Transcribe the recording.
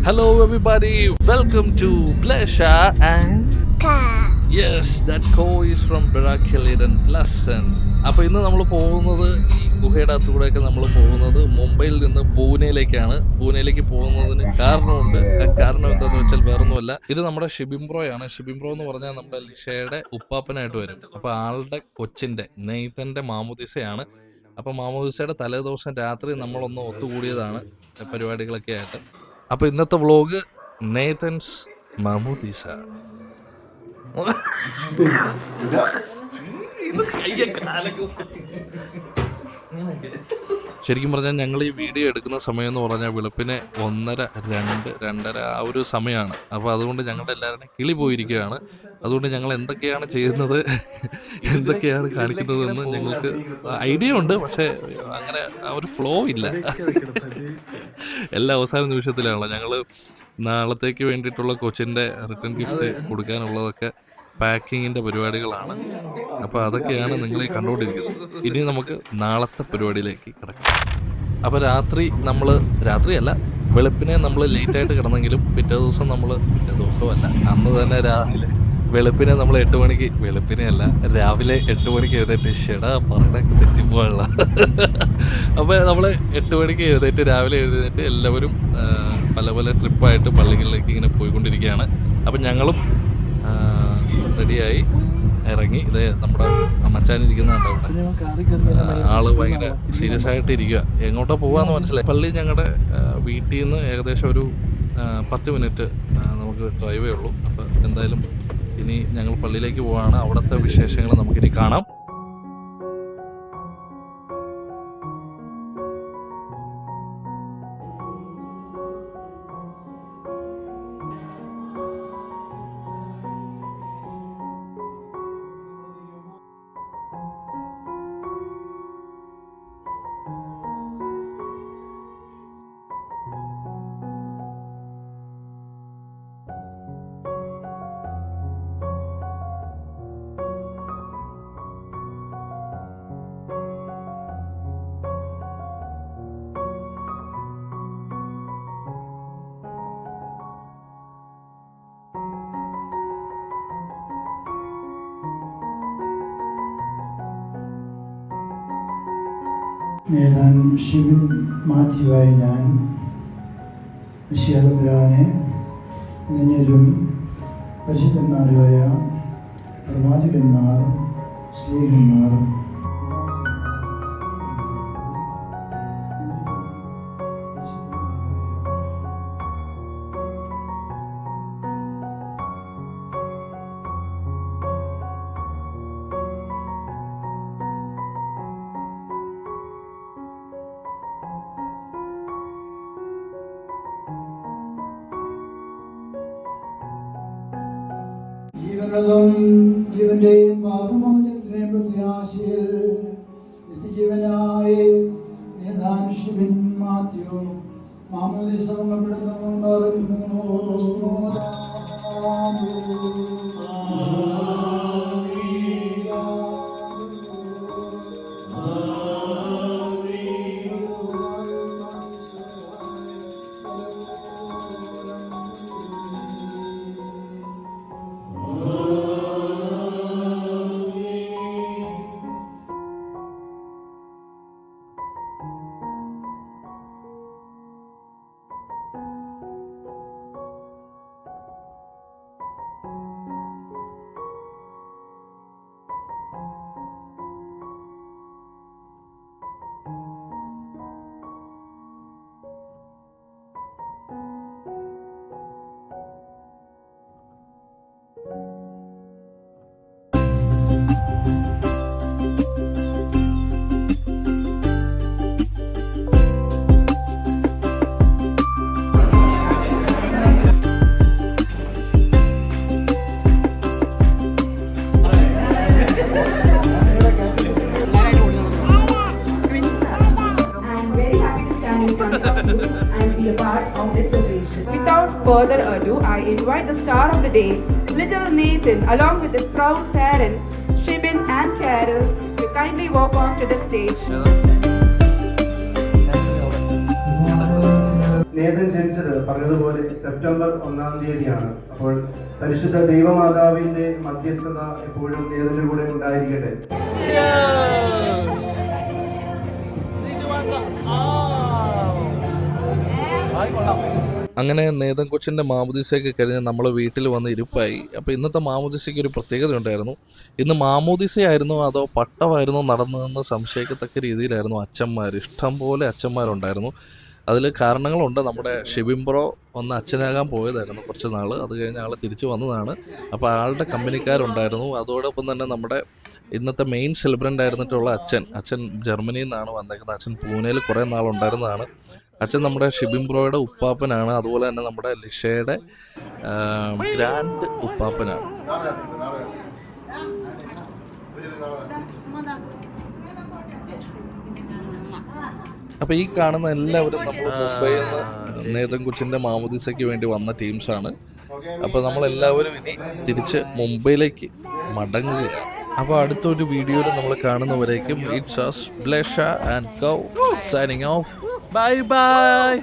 Hello everybody, welcome to Blesha and yes, that co is from Barakhilid and Pleasant. അപ്പോൾ ഇന്ന് നമ്മൾ പോകുന്നത് ഈ ഗുഹയുടെ അകത്തൂടെയൊക്കെ നമ്മൾ പോകുന്നത് മുംബൈയിൽ നിന്ന് പൂനെയിലേക്കാണ്. പൂനെയിലേക്ക് പോകുന്നതിന് കാരണമുണ്ട്. കാരണം എന്താണെന്ന് വെച്ചാൽ വേറൊന്നുമല്ല, ഇത് നമ്മുടെ ഷിബിംബ്രോയാണ്. ഷിബിംബ്രോ എന്ന് പറഞ്ഞാൽ നമ്മുടെ ലിഷയുടെ ഉപ്പാപ്പനായിട്ട് വരും. അപ്പോൾ ആളുടെ കൊച്ചിൻ്റെ നെയ്തൻ്റെ മാമോദിസയാണ്. അപ്പോൾ മാമോദിസയുടെ തലേദിവസം രാത്രി നമ്മളൊന്ന് ഒത്തുകൂടിയതാണ് പരിപാടികളൊക്കെ ആയിട്ട്. അപ്പോൾ ഇന്നത്തെ വ്ളോഗ് നെയ്തൻസ് മാമോദിസ. ശരിക്കും പറഞ്ഞാൽ ഞങ്ങൾ ഈ വീഡിയോ എടുക്കുന്ന സമയം എന്ന് പറഞ്ഞാൽ വെളുപ്പിനെ 1:30, 2:30 ആ ഒരു സമയമാണ്. അപ്പോൾ അതുകൊണ്ട് ഞങ്ങളുടെ എല്ലാവരുടെയും കിളി പോയിരിക്കുകയാണ്. അതുകൊണ്ട് ഞങ്ങൾ എന്തൊക്കെയാണ് ചെയ്യുന്നത്, എന്തൊക്കെയാണ് കാണിക്കുന്നതെന്ന് ഞങ്ങൾക്ക് ഐഡിയ ഉണ്ട്, പക്ഷേ അങ്ങനെ ആ ഒരു ഫ്ലോ ഇല്ല. എല്ലാ അവസാന നിമിഷത്തിലാണല്ലോ. ഞങ്ങൾ നാളത്തേക്ക് വേണ്ടിയിട്ടുള്ള കൊച്ചിൻ്റെ റിട്ടേൺ ഗിഫ്റ്റ് കൊടുക്കാനുള്ളതൊക്കെ പാക്കിങ്ങിൻ്റെ പരിപാടികളാണ്. അപ്പോൾ അതൊക്കെയാണ് നിങ്ങളീ കണ്ടുകൊണ്ടിരിക്കുന്നത്. ഇനി നമുക്ക് നാളത്തെ പരിപാടിയിലേക്ക് കിടക്കാം. അപ്പോൾ രാത്രിയല്ല, വെളുപ്പിനെ നമ്മൾ ലേറ്റായിട്ട് കിടന്നെങ്കിലും പിറ്റേ ദിവസമല്ല, അന്ന് തന്നെ വെളുപ്പിനെ നമ്മൾ 8 മണിക്ക്, രാവിലെ 8 മണിക്ക് എഴുന്നേറ്റ് പറയണൊക്കെ തെറ്റിപ്പോയുള്ള. അപ്പോൾ നമ്മൾ 8 മണിക്ക് രാവിലെ എഴുന്നേറ്റ് എല്ലാവരും പല പല ട്രിപ്പായിട്ട് പള്ളികളിലേക്ക് ഇങ്ങനെ പോയിക്കൊണ്ടിരിക്കുകയാണ്. അപ്പം ഞങ്ങളും റെഡിയായി ഇറങ്ങി. ഇത് നമ്മുടെ മച്ചാനിരിക്കുന്ന കണ്ടോ ഇവിടെ, ആള് ഭയങ്കര സീരിയസ് ആയിട്ട് ഇരിക്കുക. എങ്ങോട്ടാ പോവാന്ന് മനസ്സിലായി. പള്ളി ഞങ്ങളുടെ വീട്ടിൽ നിന്ന് ഏകദേശം ഒരു 10 മിനിറ്റ് നമുക്ക് ഡ്രൈവേ ഉള്ളൂ. അപ്പോൾ എന്തായാലും ഇനി ഞങ്ങൾ പള്ളിയിലേക്ക് പോവാണ്. അവിടുത്തെ വിശേഷങ്ങൾ നമുക്കിനി കാണാം. ഞാൻ ഷിബിൻ മാത്യുവായ ഞാൻ വിശ്വാസപുരാനെ നിന്നിലും പരിശുദ്ധന്മാരായ പ്രവാചകന്മാർ, സ്നേഹന്മാർ, ജീവന്റെയും പാപമോചനത്തിന്റെയും പ്രത്യാശയിൽ നിത്യജീവനായ ഷിബിൻ മാത്യു മാമോദിസ Without further ado, I invite the star of the day, little Nathan, along with his proud parents, Shibin and Carol, to kindly walk on to the stage. Nathan ജനിച്ചത് പറഞ്ഞതുപോലെ സെപ്റ്റംബർ 1-ാം തീയതിയാണ്. അപ്പോൾ പരിശുദ്ധ ദൈവമാതാവിന്റെ മധ്യസ്ഥത എപ്പോഴും നേതന്റെ കൂടെ ഉണ്ടായിരിക്കട്ടെ. അങ്ങനെ നേതൻ കൊച്ചിൻ്റെ മാമോദിസയൊക്കെ കഴിഞ്ഞ് നമ്മൾ വീട്ടിൽ വന്ന് ഇരിപ്പായി. അപ്പോൾ ഇന്നത്തെ മാമോദിസയ്ക്ക് ഒരു പ്രത്യേകത ഉണ്ടായിരുന്നു. ഇന്ന് മാമോദിസയായിരുന്നോ അതോ പട്ടമായിരുന്നോ നടന്നതെന്ന് സംശയിക്കത്തക്ക രീതിയിലായിരുന്നു അച്ഛന്മാർ, ഇഷ്ടം പോലെ അച്ഛന്മാരുണ്ടായിരുന്നു. അതിൽ കാരണങ്ങളുണ്ട്. നമ്മുടെ ഷിബിൻ ബ്രോ ഒന്ന് അച്ഛനാകാൻ പോയതായിരുന്നു കുറച്ച് നാൾ, അത് കഴിഞ്ഞ് ആൾ തിരിച്ചു വന്നതാണ്. അപ്പോൾ ആളുടെ കമ്പനിക്കാരുണ്ടായിരുന്നു. അതോടൊപ്പം തന്നെ നമ്മുടെ ഇന്നത്തെ മെയിൻ സെലിബ്രൻ്റ് ആയിരുന്നിട്ടുള്ള അച്ഛൻ ജർമ്മനിയിൽ നിന്നാണ് വന്നേക്കുന്നത്. അച്ഛൻ പൂനെയിൽ കുറേ നാളുണ്ടായിരുന്നതാണ്. അച്ഛൻ നമ്മുടെ ഷിബിൻ ബ്രോയുടെ ഉപ്പാപ്പനാണ്, അതുപോലെ തന്നെ നമ്മുടെ ലിഷയുടെ ഗ്രാൻഡ് ഉപ്പാപ്പനാണ്. അപ്പോൾ ഈ കാണുന്ന എല്ലാവരും നമ്മൾ മുംബൈയിൽ നിന്ന് നേതൻ കൊച്ചിൻ്റെ മാമോദിസയ്ക്ക് വേണ്ടി വന്ന ടീംസാണ്. അപ്പോൾ നമ്മളെല്ലാവരും ഇനി തിരിച്ച് മുംബൈയിലേക്ക് മടങ്ങുകയാണ്. അപ്പോൾ അടുത്തൊരു വീഡിയോയിൽ നമ്മൾ കാണുന്നവരേക്കും ഇറ്റ്സ് us ബ്ലേഷ ആൻഡ് കൗ സൈനിങ് ഓഫ്. Bye bye.